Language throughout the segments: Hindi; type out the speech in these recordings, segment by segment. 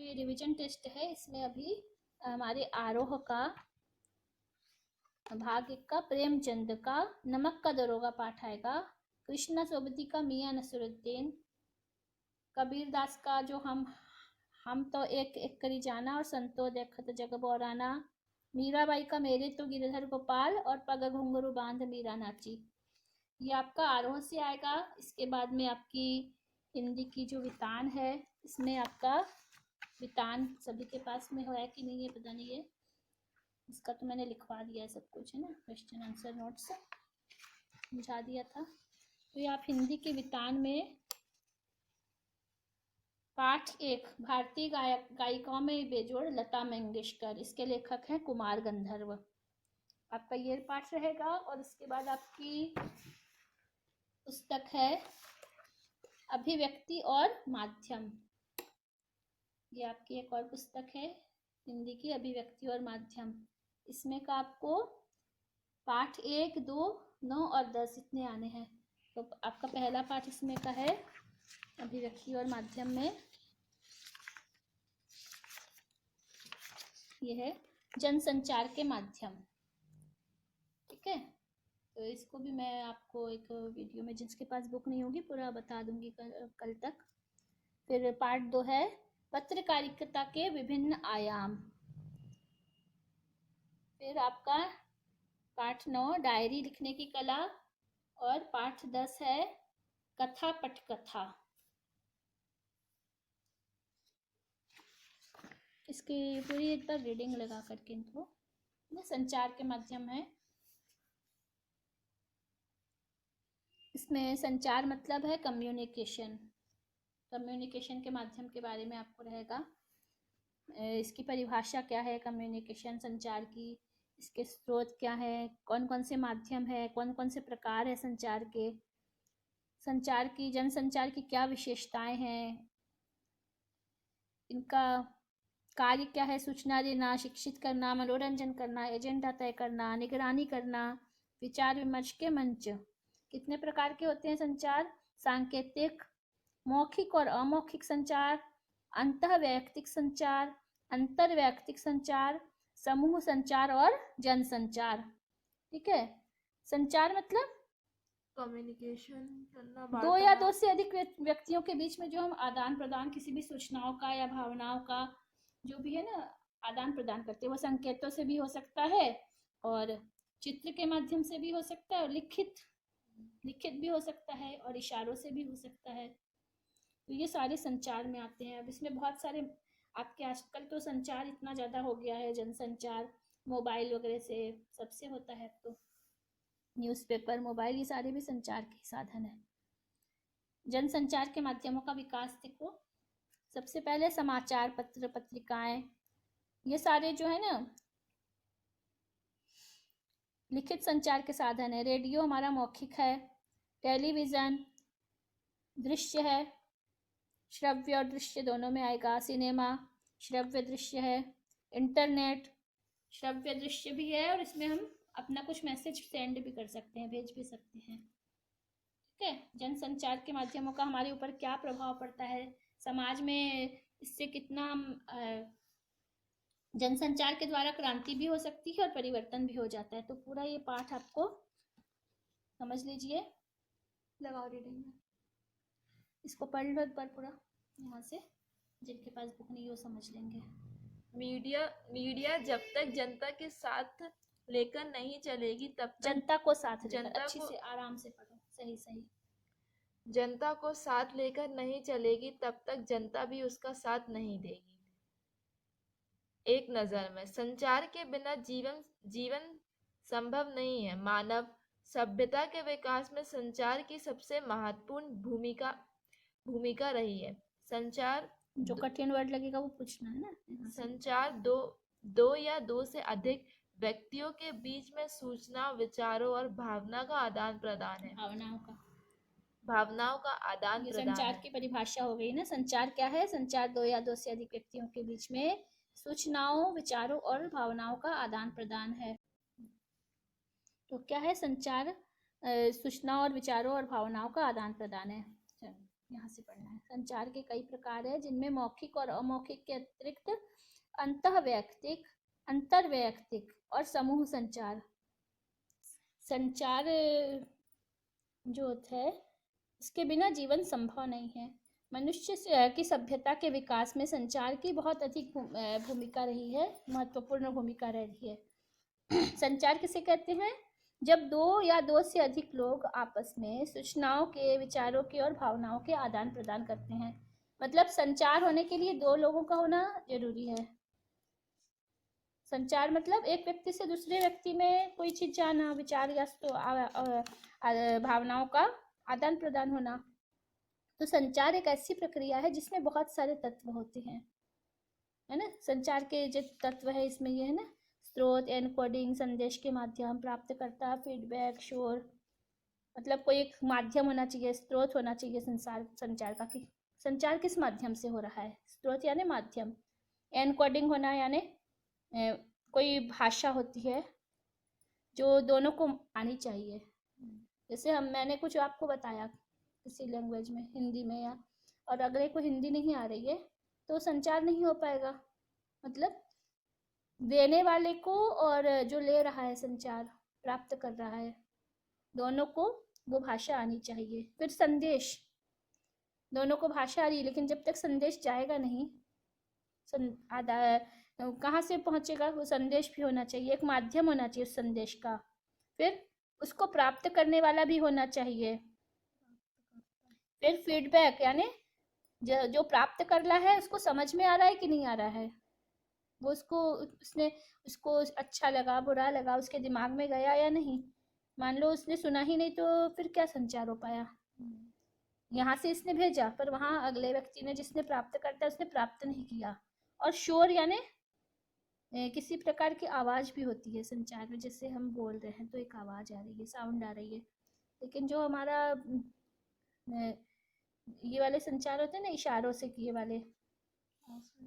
ये रिवीजन टेस्ट है। इसमें अभी हमारे आरोह का भाग 1 का प्रेमचंद का नमक का दरोगा पाठ आएगा। कृष्णा सोबती का मियां नसरुद्दीन, कबीर दास का जो हम तो एक एक करी जाना और संतो देखत जग बोराना, मीराबाई का मेरे तो गिरधर गोपाल और पग घुंघरू बांध मीरा नाची। ये आपका आरोह से आएगा। इसके बाद में आपकी हिंदी की जो वितान है, इसमें आपका वितान सभी के पास में है कि नहीं है पता नहीं है, इसका तो मैंने लिखवा दिया है सब कुछ, है ना, क्वेश्चन आंसर नोट्स समझा दिया था। तो ये आप हिंदी के वितान में पाठ 1 भारतीय गायिकाओं में बेजोड़ लता मंगेशकर, इसके लेखक हैं कुमार गंधर्व। आपका ये पाठ रहेगा। और इसके बाद आपकी पुस्तक है अभिव्यक्ति और माध्यम। ये आपकी एक और पुस्तक है हिंदी की, अभिव्यक्ति और माध्यम। इसमें का आपको पाठ 1, 2, 9 और 10 इतने आने हैं। तो आपका पहला पाठ इसमें का है अभिव्यक्ति और माध्यम में, यह है जनसंचार के माध्यम। ठीक है, तो इसको भी मैं आपको एक वीडियो में, जिसके पास बुक नहीं होगी, पूरा बता दूंगी कल तक। फिर पार्ट 2 है पत्रकारिता के विभिन्न आयाम। फिर आपका पाठ 9 डायरी लिखने की कला। और पाठ 10 है कथा पटकथा। इसकी पूरी एक बार रीडिंग लगा करके इनको, संचार के माध्यम है। इसमें संचार मतलब है कम्युनिकेशन, कम्युनिकेशन के माध्यम के बारे में आपको रहेगा। इसकी परिभाषा क्या है कम्युनिकेशन संचार की, इसके स्रोत क्या है, कौन कौन से माध्यम है, कौन कौन से प्रकार है संचार के, संचार की जनसंचार की क्या विशेषताएं हैं, इनका कार्य क्या है, सूचना देना, शिक्षित करना, मनोरंजन करना, एजेंडा तय करना, निगरानी करना, विचार विमर्श के मंच। कितने प्रकार के होते हैं संचार, सांकेतिक, मौखिक और अमौखिक संचार, अंतःवैयक्तिक संचार, अंतर्वैयक्तिक संचार, समूह संचार और जनसंचार। ठीक है, संचार मतलब कम्युनिकेशन करना, दो या दो से अधिक व्यक्तियों के बीच में जो हम आदान प्रदान किसी भी सूचनाओं का या भावनाओं का जो भी है ना आदान प्रदान करते हैं, वो संकेतों से भी हो सकता है और चित्र के माध्यम से भी हो सकता है और लिखित भी हो सकता है और इशारों से भी हो सकता है। तो ये सारे संचार में आते हैं। अब इसमें बहुत सारे आपके आजकल तो संचार इतना ज़्यादा हो गया है, जनसंचार मोबाइल वगैरह से सबसे होता है, तो न्यूज़पेपर, मोबाइल, ये सारे भी संचार के साधन है। जनसंचार के माध्यमों का विकास देखो, सबसे पहले समाचार पत्र पत्रिकाएं, ये सारे जो है ना लिखित संचार के साधन है। रेडियो हमारा मौखिक है, टेलीविज़न दृश्य है, श्रव्य और दृश्य दोनों में आएगा, सिनेमा श्रव्य दृश्य है, इंटरनेट श्रव्य दृश्य भी है और इसमें हम अपना कुछ मैसेज सेंड भी कर सकते हैं, भेज भी सकते हैं। ठीक है, जनसंचार के माध्यमों का हमारे ऊपर क्या प्रभाव पड़ता है, समाज में इससे कितना जनसंचार के द्वारा क्रांति भी हो सकती है और परिवर्तन भी हो जाता है। तो पूरा ये पाठ आपको समझ लीजिए, लगाओ रीडिंग में, इसको पढ़ लो एक बार पूरा यहाँ से, जिनके पास बुक नहीं हो समझ लेंगे। मीडिया जब तक जनता के साथ लेकर नहीं चलेगी तब तक, जनता को साथ लेकर, अच्छी से आराम से पढ़ो, सही सही, जनता को साथ लेकर नहीं चलेगी तब तक जनता भी उसका साथ नहीं देगी। एक नजर में, संचार के बिना जीवन संभव नहीं है। मानव सभ्यता के विकास में संचार की सबसे महत्वपूर्ण भूमिका रही है। संचार, जो कठिन वर्ड लगेगा वो पूछना है ना। संचार दो या दो से अधिक व्यक्तियों के बीच में सूचना, विचारों और भावना का आदान प्रदान है। भावनाओं का आदान प्रदान, संचार की परिभाषा हो गई ना। संचार क्या है, संचार दो या दो से अधिक व्यक्तियों के बीच में सूचनाओं, विचारों और भावनाओं का आदान प्रदान है। तो क्या है संचार, सूचना और विचारों और भावनाओं का आदान प्रदान है। यहाँ से पढ़ना है। संचार के कई प्रकार हैं जिनमें मौखिक और अमौखिक के अतिरिक्त अंतःवैयक्तिक, अंतर्वैयक्तिक और समूह संचार। संचार जो होता है इसके बिना जीवन संभव नहीं है। मनुष्य की सभ्यता के विकास में संचार की बहुत अधिक भूमिका रही है, महत्वपूर्ण भूमिका रही है। संचार किसे कहते हैं? जब दो या दो से अधिक लोग आपस में सूचनाओं के, विचारों के और भावनाओं के आदान प्रदान करते हैं। मतलब संचार होने के लिए दो लोगों का होना जरूरी है। संचार मतलब एक व्यक्ति से दूसरे व्यक्ति में कोई चीज जाना, विचार या भावनाओं का आदान प्रदान होना। तो संचार एक ऐसी प्रक्रिया है जिसमें बहुत सारे तत्व होते हैं, है ना। संचार के जो तत्व है इसमें ये है ना, स्रोत, एनकोडिंग, संदेश के माध्यम, प्राप्तकर्ता, फीडबैक, शोर। मतलब कोई एक माध्यम होना चाहिए, स्रोत होना चाहिए संचार का, कि संचार किस माध्यम से हो रहा है। स्रोत यानी माध्यम, एनकोडिंग होना यानी कोई भाषा होती है जो दोनों को आनी चाहिए। जैसे मैंने कुछ आपको बताया किसी लैंग्वेज में, हिंदी में, या और अगले को हिंदी नहीं आ रही है तो संचार नहीं हो पाएगा। मतलब देने वाले को और जो ले रहा है, संचार प्राप्त कर रहा है, दोनों को वो भाषा आनी चाहिए। फिर संदेश, दोनों को भाषा आ रही है लेकिन जब तक संदेश जाएगा नहीं, कहाँ से पहुँचेगा? वो संदेश भी होना चाहिए, एक माध्यम होना चाहिए उस संदेश का। फिर उसको प्राप्त करने वाला भी होना चाहिए। फिर फीडबैक यानी जो प्राप्त कर रहा है उसको समझ में आ रहा है कि नहीं आ रहा है, वो उसको अच्छा लगा, बुरा लगा, उसके दिमाग में गया या नहीं। मान लो उसने सुना ही नहीं तो फिर क्या संचार हो पाया? यहाँ से इसने भेजा पर वहाँ अगले व्यक्ति ने, जिसने प्राप्त करता है, उसने प्राप्त नहीं किया। और शोर यानी किसी प्रकार की आवाज़ भी होती है संचार में। जैसे हम बोल रहे हैं तो एक आवाज़ आ रही है, साउंड आ रही है, लेकिन जो हमारा ये वाले संचार होते हैं ना, इशारों से किए वाले,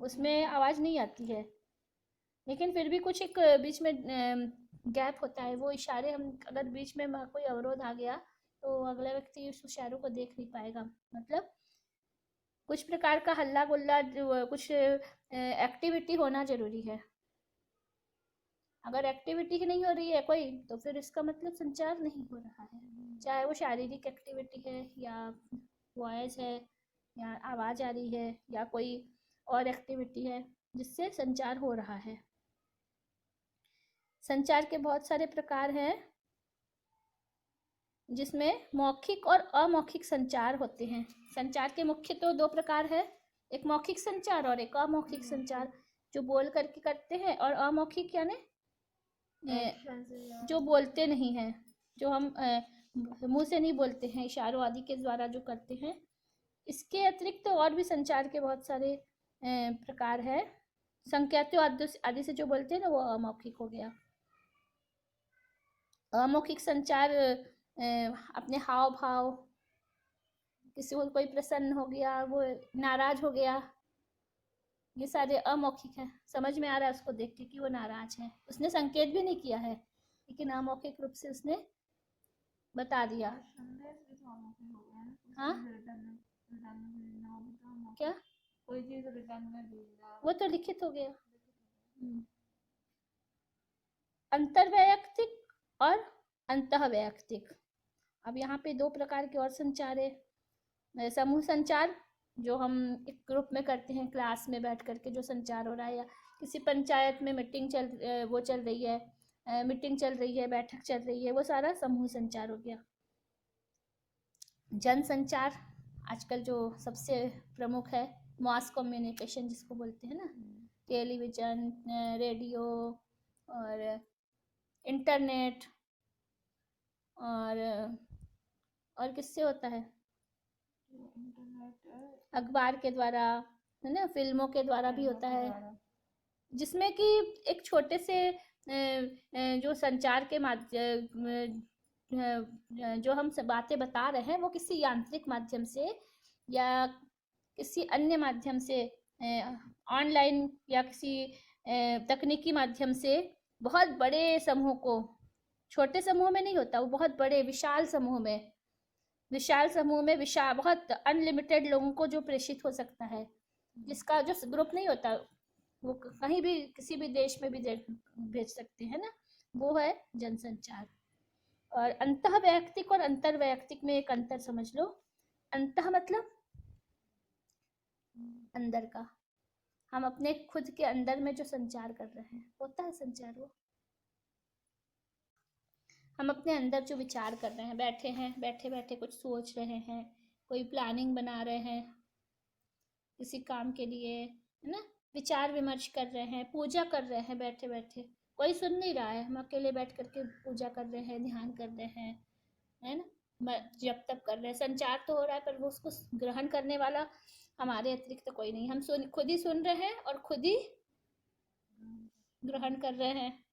उसमें आवाज़ नहीं आती है। लेकिन फिर भी कुछ एक बीच में गैप होता है। वो इशारे, हम अगर बीच में कोई अवरोध आ गया तो अगला व्यक्ति उस इशारों को देख नहीं पाएगा। मतलब कुछ प्रकार का हल्ला गुल्ला, कुछ एक्टिविटी होना जरूरी है। अगर एक्टिविटी ही नहीं हो रही है कोई तो फिर इसका मतलब संचार नहीं हो रहा है। चाहे वो शारीरिक एक्टिविटी है या वॉइस है या आवाज़ आ रही है या कोई और एक्टिविटी है जिससे संचार हो रहा है। संचार के बहुत सारे प्रकार हैं जिसमें मौखिक और अमौखिक संचार होते हैं। संचार के मुख्य तो दो प्रकार है, एक मौखिक संचार और एक अमौखिक संचार, जो बोल करके करते हैं। और अमौखिक यानी जो बोलते नहीं हैं, जो हम मुंह से नहीं बोलते हैं, इशारों आदि के द्वारा जो करते हैं। इसके अतिरिक्त तो और भी संचार के बहुत सारे प्रकार है। संकेतों आदि से जो बोलते हैं ना, वो अमौखिक हो गया। अमौखिक संचार अपने हाव भाव, किसी को कोई प्रसन्न हो गया, वो नाराज हो गया, ये सारे अमौखिक है। समझ में आ रहा है उसको देख के कि वो नाराज है, उसने संकेत भी नहीं किया है लेकिन अमौखिक रूप से उसने बता दिया। हाँ, क्या कोई चीज रिटर्न में भेजना, वो तो लिखित हो गया। अंतर्वैयक्तिक और अंतःवैयक्तिक। अब यहाँ पे दो प्रकार के और संचार है। समूह संचार, जो हम एक ग्रुप में करते हैं, क्लास में बैठ करके जो संचार हो रहा है, या किसी पंचायत में मीटिंग चल रही है, बैठक चल रही है, वो सारा समूह संचार हो गया। जन संचार आजकल जो सबसे प्रमुख है, मास कम्युनिकेशन जिसको बोलते हैं ना, टेलीविज़न, रेडियो और इंटरनेट, और किससे होता है? अखबार के द्वारा, है ना, फिल्मों के द्वारा भी होता है, जिसमें कि एक छोटे से जो संचार के माध्यम, जो हम बातें बता रहे हैं, वो किसी यांत्रिक माध्यम से या किसी अन्य माध्यम से, ऑनलाइन या किसी तकनीकी माध्यम से बहुत बड़े समूह को, छोटे समूह में नहीं होता, वो बहुत बड़े विशाल समूह में विशाल समूह में विशाल बहुत अनलिमिटेड लोगों को जो प्रेषित हो सकता है, जिसका जो ग्रुप नहीं होता वो कहीं भी किसी भी देश में भी भेज सकते हैं ना, वो है जनसंचार। और अंतः वैयक्तिक और अंतर वैयक्तिक में एक अंतर समझ लो। अंतः मतलब अंदर का, हम अपने खुद के अंदर में जो संचार कर रहे हैं होता है संचार। वो हम अपने अंदर जो विचार कर रहे हैं, बैठे बैठे कुछ सोच रहे हैं, कोई प्लानिंग बना रहे हैं किसी काम के लिए, है ना, विचार विमर्श कर रहे हैं, पूजा कर रहे हैं बैठे बैठे, कोई सुन नहीं रहा है, हम अकेले बैठ करके पूजा कर रहे हैं, ध्यान कर रहे हैं, है ना, जब तक कर रहे हैं। संचार तो हो रहा है पर वो उसको ग्रहण करने वाला हमारे अतिरिक्त तो कोई नहीं, हम खुद ही सुन रहे हैं और खुद ही ग्रहण कर रहे हैं,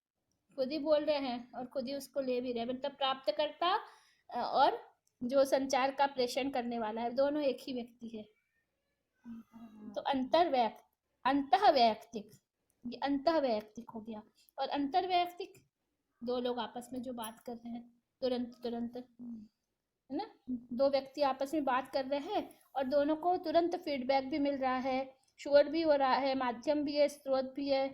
खुद ही बोल रहे हैं और खुद ही उसको ले भी रहे हैं। मतलब प्राप्तकर्ता और जो संचार का प्रेषण करने वाला है, दोनों एक ही व्यक्ति है। तो अंतः वैयक्तिक, ये अंतः वैयक्तिक हो गया। और अंतर वैयक्तिक, दो लोग आपस में जो बात कर रहे हैं तुरंत, है ना, दो व्यक्ति आपस में बात कर रहे हैं और दोनों को तुरंत फीडबैक भी मिल रहा है, शोर भी हो रहा है, माध्यम भी है, स्रोत भी है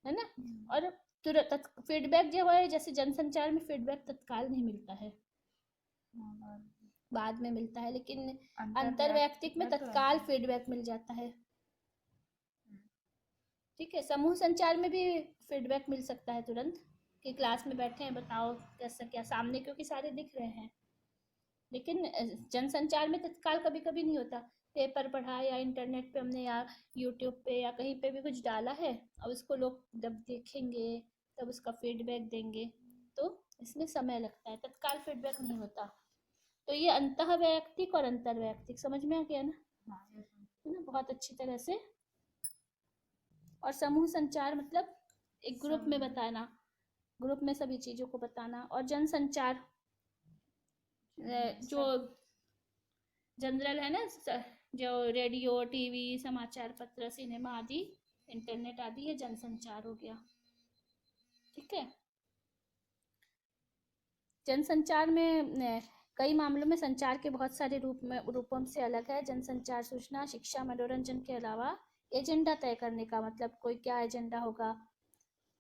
ना। और तुरंत फीडबैक जो है, जैसे जनसंचार में फीडबैक तत्काल नहीं मिलता है, बाद में मिलता है, लेकिन अंतर वैयक्तिक में तत्काल फीडबैक मिल जाता है। ठीक है, समूह संचार में भी फीडबैक मिल सकता है तुरंत, कि क्लास में बैठे हैं, बताओ कैसा क्या, सामने क्योंकि सारे दिख रहे हैं। लेकिन जनसंचार में तत्काल कभी कभी नहीं होता, पेपर पढ़ा या इंटरनेट पे हमने या यूट्यूब पे या कहीं पे भी कुछ डाला है, और उसको लोग जब देखेंगे तब उसका फीडबैक देंगे, तो इसमें समय लगता है, तत्काल फीडबैक नहीं होता। तो ये अंतः वैयक्तिक और अंतर वैयक्तिक समझ में आ गया ना, है ना, बहुत अच्छी तरह से। और समूह संचार मतलब एक ग्रुप में बताना, ग्रुप में सभी चीजों को बताना। और जनसंचार जो जनरल है ना, जो रेडियो, टीवी, समाचार पत्र, सिनेमा आदि, इंटरनेट आदि, ये जनसंचार हो गया। ठीक है, जनसंचार में कई मामलों में संचार के बहुत सारे रूपों से अलग है। जनसंचार सूचना, शिक्षा, मनोरंजन के अलावा एजेंडा तय करने का, मतलब कोई क्या एजेंडा होगा।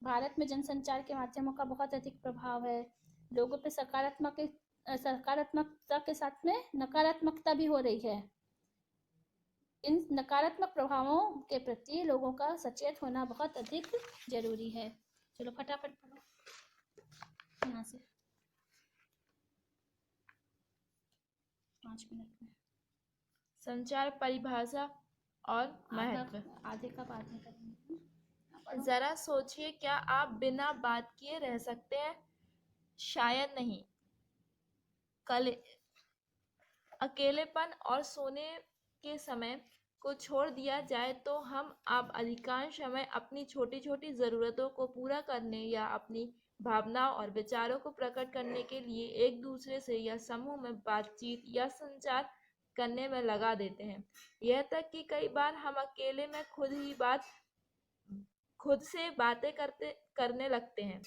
भारत में जनसंचार के माध्यमों का बहुत अधिक प्रभाव है, लोगों पे सकारात्मकता के साथ में नकारात्मकता भी हो रही है। इन नकारात्मक प्रभावों के प्रति लोगों का सचेत होना बहुत अधिक जरूरी है। चलो फटाफट पढ़ो यहाँ से, 5 मिनट में। संचार परिभाषा और महत्व। आधे का बाद में करेंगे। जरा सोचिए, क्या आप बिना बात किए रह सकते हैं? शायद नहीं। अकेलेपन और सोने के समय को छोड़ दिया जाए तो आप अधिकांश समय अपनी छोटी छोटी ज़रूरतों को पूरा करने या अपनी भावनाओं और विचारों को प्रकट करने के लिए एक दूसरे से या समूह में बातचीत या संचार करने में लगा देते हैं। यह तक कि कई बार हम अकेले में खुद से बातें करने लगते हैं।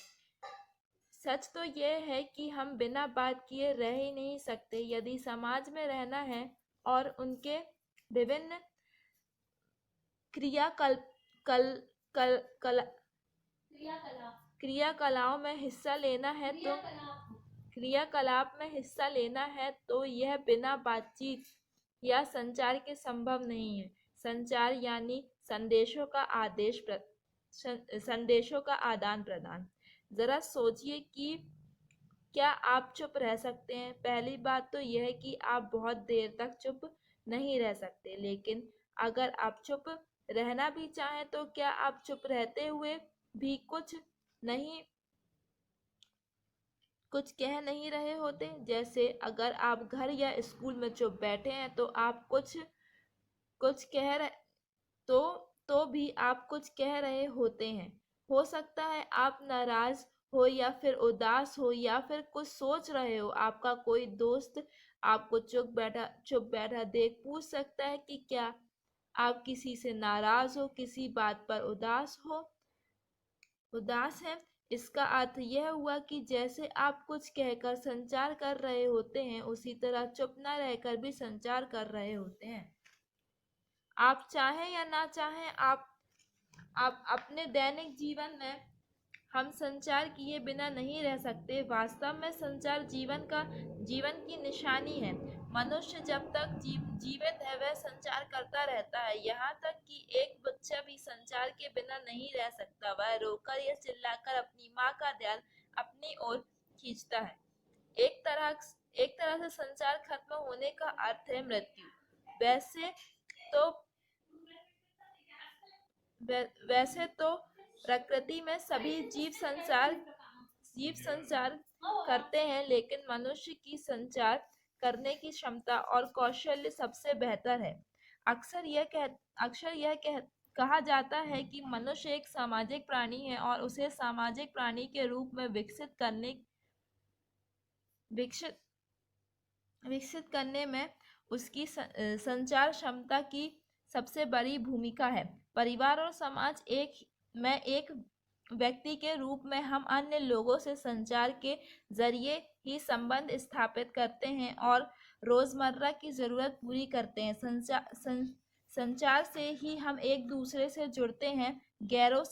सच तो यह है कि हम बिना बात किए रह ही नहीं सकते। यदि समाज में रहना है और उनके विभिन्न क्रियाकलापों में हिस्सा लेना है तो क्रियाकलाप में हिस्सा लेना है तो यह बिना बातचीत या संचार के संभव नहीं है। संचार यानी संदेशों का आदान प्रदान। जरा सोचिए कि क्या आप चुप रह सकते हैं? पहली बात तो यह है कि आप बहुत देर तक चुप नहीं रह सकते, लेकिन अगर आप चुप रहना भी चाहें तो क्या आप चुप रहते हुए भी कुछ कह नहीं रहे होते? जैसे अगर आप घर या स्कूल में चुप बैठे हैं तो आप कुछ कह रहे तो भी आप कुछ कह रहे होते हैं। हो सकता है आप नाराज हो या फिर उदास हो या फिर कुछ सोच रहे हो। आपका कोई दोस्त आपको चुप बैठा देख पूछ सकता है कि क्या आप किसी से नाराज हो, किसी बात पर उदास हैं। इसका अर्थ यह हुआ कि जैसे आप कुछ कहकर संचार कर रहे होते हैं, उसी तरह चुप न रहकर भी संचार कर रहे होते हैं। आप चाहें या ना चाहें, आप अपने दैनिक जीवन में हम संचार किए बिना नहीं रह सकते। वास्तव में संचार जीवन की निशानी है। मनुष्य जब तक जीवित है वह संचार करता रहता है। यहाँ तक कि एक बच्चा भी संचार के बिना नहीं रह सकता। वह रोकर या चिल्लाकर अपनी माँ का ध्यान अपनी ओर खींचता है। एक तरह से संचार खत्म होने का अर्थ है मृत्यु। वैसे तो प्रकृति में सभी जीव संचार करते हैं, लेकिन मनुष्य की संचार करने की क्षमता और कौशल्य सबसे बेहतर है। अक्सर यह कहा जाता है कि मनुष्य एक सामाजिक प्राणी है और उसे सामाजिक प्राणी के रूप में विकसित करने में उसकी संचार क्षमता की सबसे बड़ी भूमिका है। परिवार और समाज में एक व्यक्ति के रूप में हम अन्य लोगों से संचार के जरिए ही संबंध स्थापित करते हैं और रोजमर्रा की जरूरत पूरी करते हैं। संचार से ही हम एक दूसरे से जुड़ते हैं। गौर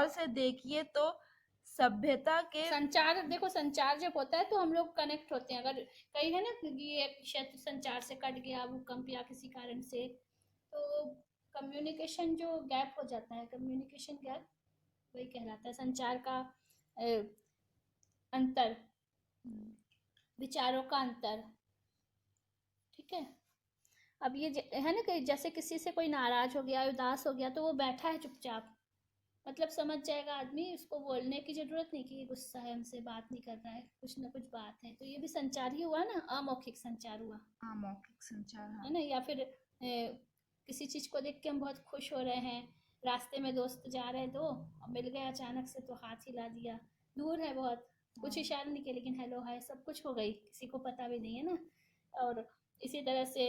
से देखिए तो सभ्यता के संचार, देखो संचार जब होता है तो हम लोग कनेक्ट होते हैं। अगर कहीं है ना कि ये क्षेत्र संचार से कट गया, भूकंप या किसी कारण से, तो कम्युनिकेशन जो गैप हो जाता है, कम्युनिकेशन गैप वही कहलाता है संचार का अंतर, विचारों का अंतर। ठीक है। अब ये है ना कि जैसे किसी से कोई नाराज हो गया, उदास हो गया, तो वो बैठा है चुपचाप, मतलब समझ जाएगा आदमी, उसको बोलने की जरूरत नहीं कि गुस्सा है, हमसे बात नहीं कर रहा है, कुछ ना कुछ बात है। तो ये भी संचार ही हुआ ना, अमौखिक संचार हुआ। अमौखिक संचार, हाँ। है ना। या फिर किसी चीज को देख के हम बहुत खुश हो रहे हैं, रास्ते में दोस्त जा रहे दो और मिल गए अचानक से, तो हाथ हिला दिया, दूर है बहुत, कुछ इशारा नहीं किया, लेकिन हेलो हाय सब कुछ हो गई, किसी को पता भी नहीं है ना। और इसी तरह से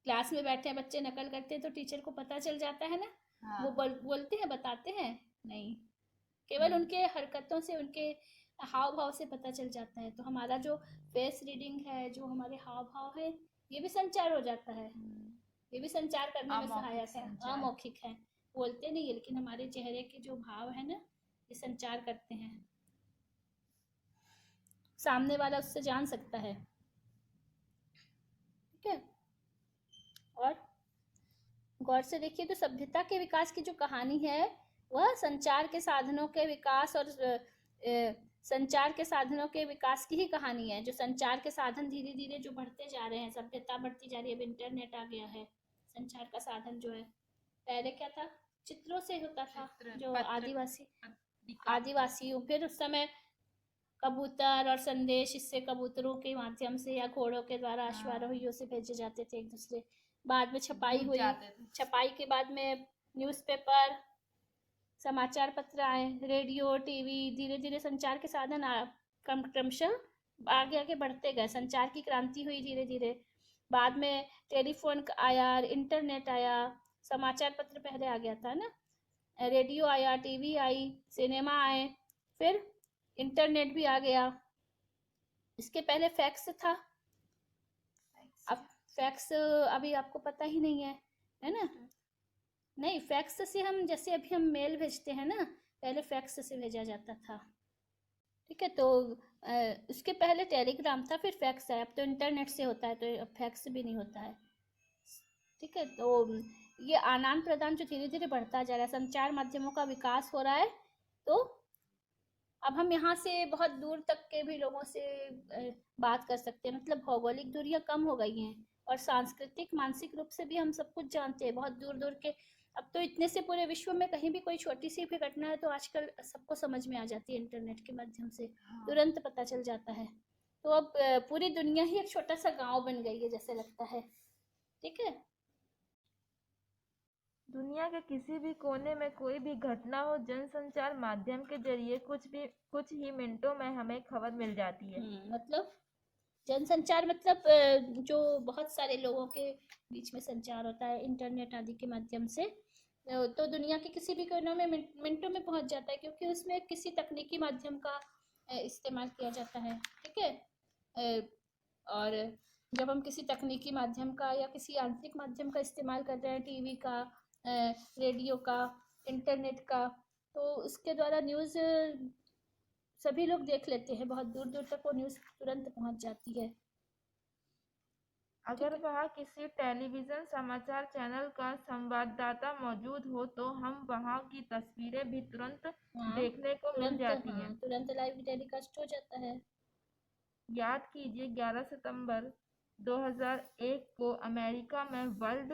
क्लास में बैठे बच्चे नकल करते हैं तो टीचर को पता चल जाता है ना। हाँ। वो बोलते हैं, बताते हैं नहीं, केवल उनके हरकतों से, उनके हाव भाव से पता चल जाता है। तो हमारा जो फेस रीडिंग है, जो हमारे हाव भाव है, ये भी संचार हो जाता है। ये भी संचार करने में सहायक है। अमौखिक है, बोलते नहीं है, लेकिन हमारे चेहरे के जो भाव है ना, ये संचार करते हैं, सामने वाला उससे जान सकता है। ठीक है। और गौर से देखिए तो सभ्यता के विकास की जो कहानी है, वह संचार के साधनों के विकास और संचार के साधनों के विकास की ही कहानी है। जो संचार के साधन धीरे धीरे जो बढ़ते जा रहे हैं, सभ्यता बढ़ती जा रही है, अब इंटरनेट आ गया है। संचार का साधन जो है, पहले क्या था, चित्रों से होता था, जो आदिवासियों, फिर उस समय कबूतर और संदेश, इससे कबूतरों के माध्यम से या घोड़ों के द्वारा अश्वारोहियों से भेजे जाते थे एक दूसरे। बाद में छपाई हुई, छपाई के बाद में न्यूज़पेपर, समाचार पत्र आए, रेडियो, टीवी, धीरे धीरे संचार के साधन क्रमशः आगे आगे बढ़ते गए। संचार की क्रांति हुई धीरे धीरे। बाद में टेलीफोन आया, इंटरनेट आया, समाचार पत्र पहले आ गया था ना, रेडियो आया, टीवी आई, सिनेमा आए, फिर इंटरनेट भी आ गया। इसके पहले फैक्स था। अब फैक्स अभी आपको पता ही नहीं है ना। नहीं, फैक्स से हम, जैसे अभी हम मेल भेजते हैं ना, पहले फैक्स से भेजा जाता था। ठीक है। तो उसके पहले टेलीग्राम था, फिर फैक्स आया। अब तो इंटरनेट से होता है, तो अब फैक्स भी नहीं होता है। ठीक है। तो ये आदान प्रदान जो धीरे धीरे बढ़ता जा रहा है, संचार माध्यमों का विकास हो रहा है। तो अब हम यहाँ से बहुत दूर तक के भी लोगों से बात कर सकते हैं, मतलब भौगोलिक दूरियां कम हो गई हैं, और सांस्कृतिक मानसिक रूप से भी हम सब कुछ जानते हैं, बहुत दूर दूर के। अब तो इतने से पूरे विश्व में कहीं भी कोई छोटी सी भी घटना है तो आजकल सबको समझ में आ जाती है, इंटरनेट के माध्यम से तुरंत पता चल जाता है। तो अब पूरी दुनिया ही एक छोटा सा गांव बन गई है जैसे लगता है। ठीक है। दुनिया के किसी भी कोने में कोई भी घटना हो, जनसंचार माध्यम के जरिए कुछ ही मिनटों में हमें खबर मिल जाती है। मतलब जनसंचार मतलब जो बहुत सारे लोगों के बीच में संचार होता है इंटरनेट आदि के माध्यम से। तो दुनिया के किसी भी कोने में मिनटों में पहुंच जाता है, क्योंकि उसमें किसी तकनीकी माध्यम का इस्तेमाल किया जाता है। ठीक है। और जब हम किसी तकनीकी माध्यम का या किसी यांत्रिक माध्यम का इस्तेमाल कर रहे हैं, टीवी का, रेडियो का, इंटरनेट का, तो उसके द्वारा न्यूज़ सभी लोग देख लेते हैं, बहुत दूर दूर तक वो न्यूज़ तुरंत पहुंच जाती है। अगर वह किसी टेलीविजन समाचार चैनल का संवाददाता मौजूद हो तो हम वहां की तस्वीरें भी तुरंत हाँ, देखने को मिल जाती हैं। तुरंत लाइव टेलीकास्ट हो जाता है। याद कीजिए 11 सितंबर 2001 को अमेरिका में वर्ल्ड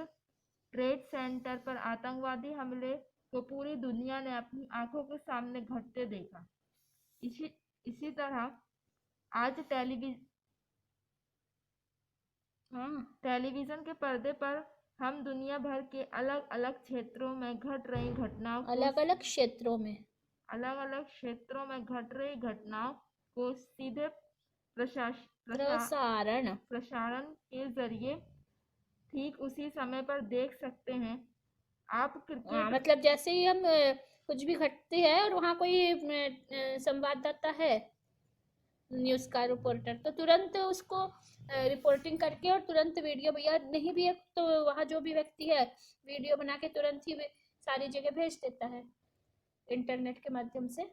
ट्रेड सेंटर पर आतंकवादी हमले को पूरी दुनिया ने अपनी आंखों के सामने घटते देखा। इसी इसी तरह आज टेलीविजन के पर्दे पर हम दुनिया भर के अलग अलग क्षेत्रों में घट रही घटनाओं को अलग अलग क्षेत्रों में घट रही घटनाओं को सीधे प्रसारण के जरिए ठीक उसी समय पर देख सकते हैं। आप क्रिकेट मतलब जैसे ही हम कुछ भी घटती है और वहाँ कोई संवाददाता है, न्यूज़ का रिपोर्टर, तो तुरंत उसको रिपोर्टिंग करके और तुरंत वीडियो, या नहीं भी है तो वहाँ जो भी व्यक्ति है वीडियो बना के तुरंत ही सारी जगह भेज देता है इंटरनेट के माध्यम से।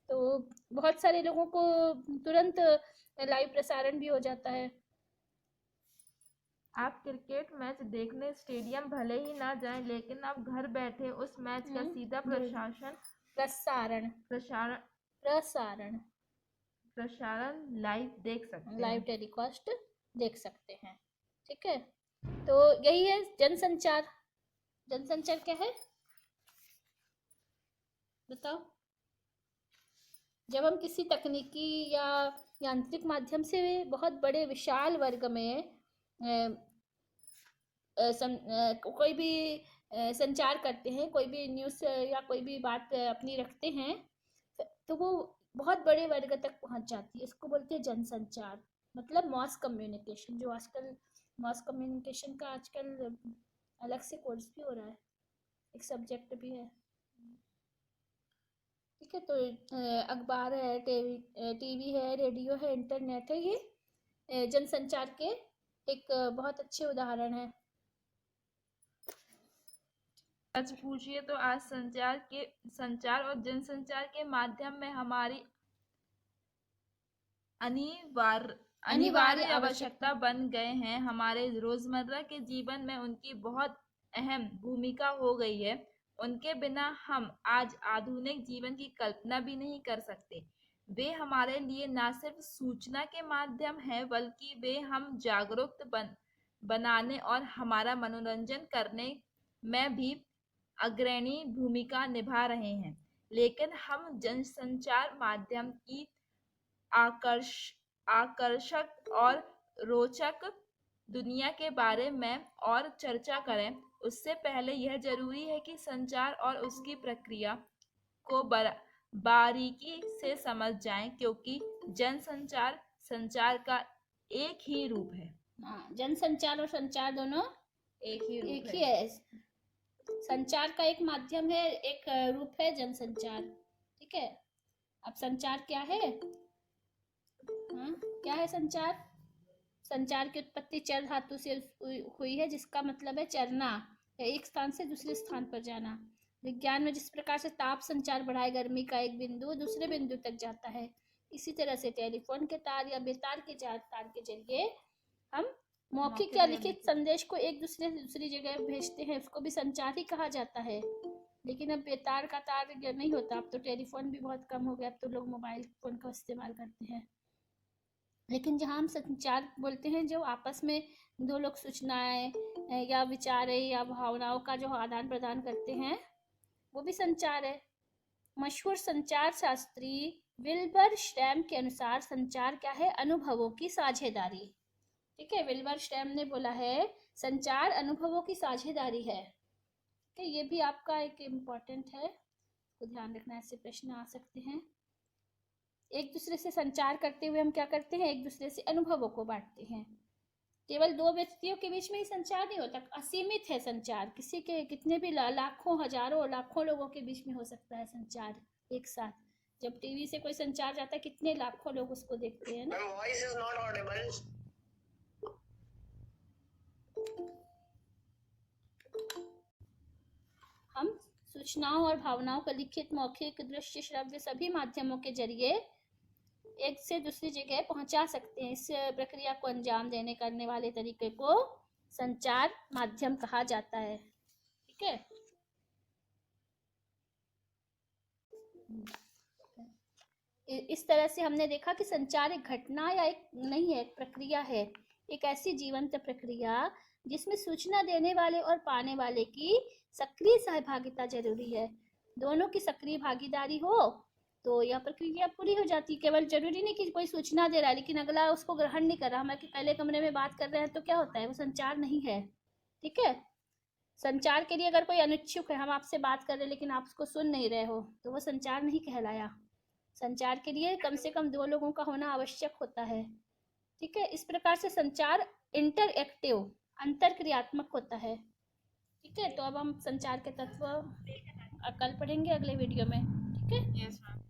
तो बहुत सारे लोगों को तुरंत लाइव प्रसारण भी हो जाता है। आप क्रिकेट मैच देखने स्टेडियम भले ही ना जाएं, लेकिन आप घर बैठे उस मैच का सीधा प्रसारण लाइव देख सकते हैं, लाइव टेलीकास्ट देख सकते हैं। ठीक है। तो यही है जनसंचार। जनसंचार क्या है बताओ? जब हम किसी तकनीकी या यांत्रिक माध्यम से बहुत बड़े विशाल वर्ग में कोई भी संचार करते हैं, कोई भी न्यूज़ या कोई भी बात अपनी रखते हैं, तो वो बहुत बड़े वर्ग तक पहुंच जाती है। इसको बोलते हैं जनसंचार, मतलब मॉस कम्युनिकेशन। जो आजकल मॉस कम्युनिकेशन का आजकल अलग से कोर्स भी हो रहा है, एक सब्जेक्ट भी है। ठीक है। तो अखबार है, टीवी है, रेडियो है, इंटरनेट है, ये जनसंचार के एक बहुत अच्छे उदाहरण है। सच पूछिए तो आज संचार और जनसंचार के माध्यम में हमारी अनिवार्य आवश्यकता बन गए हैं। हमारे रोजमर्रा के जीवन में उनकी बहुत अहम भूमिका हो गई है। उनके बिना हम आज आधुनिक जीवन की कल्पना भी नहीं कर सकते। वे हमारे लिए न सिर्फ सूचना के माध्यम हैं, बल्कि वे हम जागरूक बनाने और हमारा मनोरंजन करने में भी अग्रणी भूमिका निभा रहे हैं। लेकिन हम जनसंचार माध्यम की आकर्षक और रोचक दुनिया के बारे में और चर्चा करें, उससे पहले यह जरूरी है कि संचार और उसकी प्रक्रिया को बारीकी से समझ जाएं, क्योंकि जनसंचार संचार का एक ही रूप है। जनसंचार और संचार दोनों एक ही है। संचार का एक माध्यम है, एक रूप है जनसंचार। ठीक है। अब संचार क्या है? क्या है संचार? संचार की उत्पत्ति चर धातु से हुई है, जिसका मतलब है चरना, एक स्थान से दूसरे स्थान पर जाना। विज्ञान में जिस प्रकार से ताप संचार बढ़ाए गर्मी का एक बिंदु दूसरे बिंदु तक जाता है, इसी तरह से टेलीफोन के तार या बेतार के तार के जरिए हम मौखिक या लिखित संदेश को एक दूसरे से दूसरी जगह भेजते हैं, उसको भी संचार ही कहा जाता है। लेकिन अब बेतार का तार नहीं होता, अब तो टेलीफोन भी बहुत कम हो गया, अब तो लोग मोबाइल फोन का इस्तेमाल करते हैं। लेकिन जहाँ हम संचार बोलते हैं, जो आपस में दो लोग सूचनाएं या विचारें या भावनाओं का जो आदान प्रदान करते हैं, वो भी संचार है। मशहूर संचार शास्त्री विल्बर श्रैम के अनुसार संचार क्या है? अनुभवों की साझेदारी। ठीक है। विल्बर श्रैम ने बोला है संचार अनुभवों की साझेदारी है। ठीक है। ये भी आपका एक इम्पोर्टेंट है, तो ध्यान रखना, ऐसे प्रश्न आ सकते हैं। एक दूसरे से संचार करते हुए हम क्या करते हैं, एक दूसरे से अनुभवों को बांटते हैं। केवल दो व्यक्तियों के बीच में ही संचार नहीं होता, असीमित है संचार, किसी के कितने भी लाखों हजारों लाखों लोगों के बीच में हो सकता है संचार एक साथ। जब टीवी से कोई संचार जाता है कितने लाखों लोग उसको देखते हैं ना। Voice is not Audible. हम सूचनाओं और भावनाओं का लिखित, मौखिक, दृश्य, श्रव्य सभी माध्यमों के जरिए एक से दूसरी जगह पहुंचा सकते हैं। इस प्रक्रिया को अंजाम देने करने वाले तरीके को संचार माध्यम कहा जाता है। ठीक है, इस तरह से हमने देखा कि संचार एक घटना या एक नहीं है, एक प्रक्रिया है, एक ऐसी जीवंत प्रक्रिया जिसमें सूचना देने वाले और पाने वाले की सक्रिय सहभागिता जरूरी है। दोनों की सक्रिय भागीदारी हो तो यह प्रक्रिया पूरी हो जाती है। केवल जरूरी नहीं कि कोई सूचना दे रहा है लेकिन अगला उसको ग्रहण नहीं कर रहा, हम पहले कमरे में बात कर रहे हैं तो क्या होता है, वो संचार नहीं है। ठीक है, संचार के लिए अगर कोई अनिच्छुक है, हम आपसे बात कर रहे हैं लेकिन आप उसको सुन नहीं रहे हो, तो वो संचार नहीं कहलाया। संचार के लिए कम से कम दो लोगों का होना आवश्यक होता है। ठीक है, इस प्रकार से संचार इंटरएक्टिव, अंतरक्रियात्मक होता है। ठीक है, तो अब हम संचार के तत्व कल पढ़ेंगे अगले वीडियो में। ठीक है, यस मैम।